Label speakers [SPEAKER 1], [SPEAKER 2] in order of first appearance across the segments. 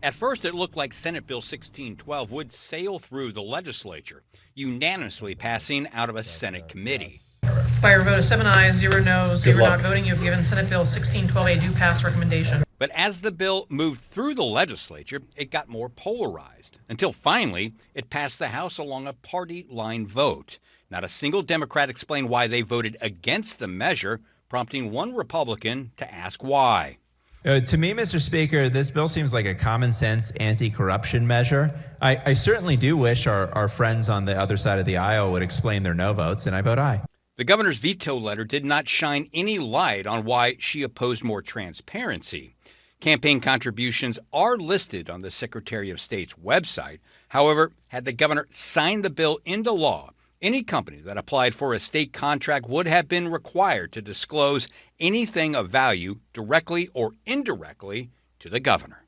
[SPEAKER 1] At first, it looked like Senate Bill 1612 would sail through the legislature, unanimously passing out of a Senate committee.
[SPEAKER 2] By a vote of 7 ayes, 0 noes, so
[SPEAKER 3] Good
[SPEAKER 2] you're
[SPEAKER 3] luck.
[SPEAKER 2] not voting. You have given Senate Bill 1612 a due pass recommendation.
[SPEAKER 1] But as the bill moved through the legislature, it got more polarized until finally it passed the House along a party line vote. Not a single Democrat explained why they voted against the measure, prompting one Republican to ask why.
[SPEAKER 4] To me, Mr. Speaker, this bill seems like a common sense anti-corruption measure. I certainly do wish our friends on the other side of the aisle would explain their no votes, and I vote aye.
[SPEAKER 1] The governor's veto letter did not shine any light on why she opposed more transparency. Campaign contributions are listed on the Secretary of State's website. However, had the governor signed the bill into law, any company that applied for a state contract would have been required to disclose anything of value directly or indirectly to the governor.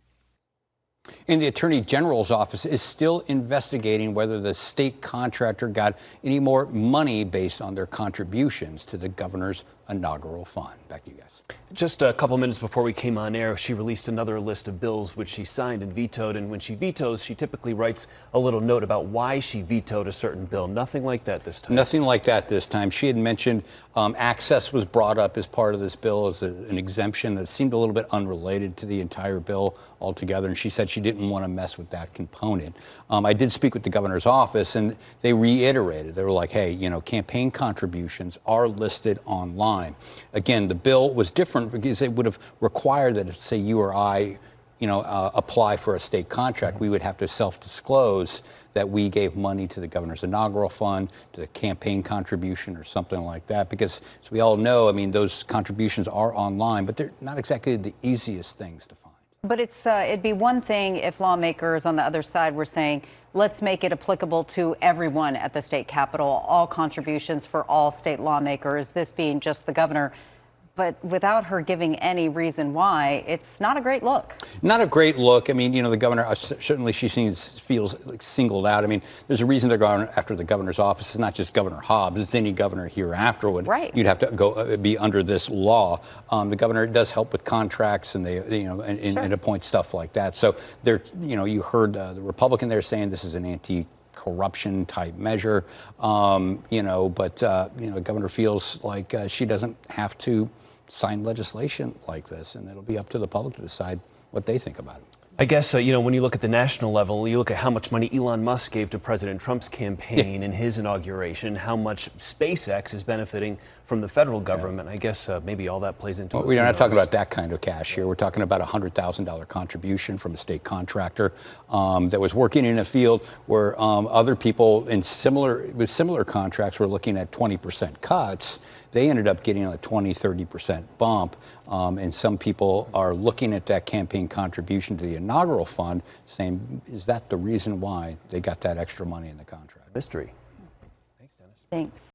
[SPEAKER 3] And the Attorney General's office is still investigating whether the state contractor got any more money based on their contributions to the governor's inaugural fund. Back to you guys.
[SPEAKER 5] Just a couple minutes before we came on air, she released another list of bills which she signed and vetoed. And when she vetoes, she typically writes a little note about why she vetoed a certain bill. Nothing like that this time.
[SPEAKER 3] Nothing like that this time. She had mentioned access was brought up as part of this bill as an exemption that seemed a little bit unrelated to the entire bill altogether. And she said she didn't want to mess with that component. I did speak with the governor's office, and they reiterated. They were like, hey, you know, campaign contributions are listed online. Again, the bill was different because it would have required that if, say, you or I, apply for a state contract, we would have to self-disclose that we gave money to the governor's inaugural fund, to the campaign contribution or something like that. Because, as we all know, I mean, those contributions are online, but they're not exactly the easiest things to find.
[SPEAKER 6] But it'd be one thing if lawmakers on the other side were saying, let's make it applicable to everyone at the state capitol, all contributions for all state lawmakers, this being just the governor. But without her giving any reason why, it's not a great look.
[SPEAKER 3] Not a great look. I mean, the governor, certainly she feels like singled out. I mean, there's a reason they're going after the governor's office. It's not just Governor Hobbs. It's any governor hereafter.
[SPEAKER 6] Right.
[SPEAKER 3] You'd have to go be under this law. The governor does help with contracts and and appoint stuff like that. So there, you heard the Republican there saying this is an anti-corruption type measure, but the governor feels like she doesn't have to sign legislation like this, and it'll be up to the public to decide what they think about it.
[SPEAKER 5] I guess, when you look at the national level, you look at how much money Elon Musk gave to President Trump's campaign in his inauguration, how much SpaceX is benefiting from the federal government. I guess maybe all that plays into it.
[SPEAKER 3] We're not talking about that kind of cash here. We're talking about a $100,000 contribution from a state contractor that was working in a field where other people with similar contracts were looking at 20% cuts. They ended up getting a 20-30% bump. And some people are looking at that campaign contribution to the inaugural fund saying, is that the reason why they got that extra money in the contract?
[SPEAKER 5] Mystery.
[SPEAKER 6] Thanks.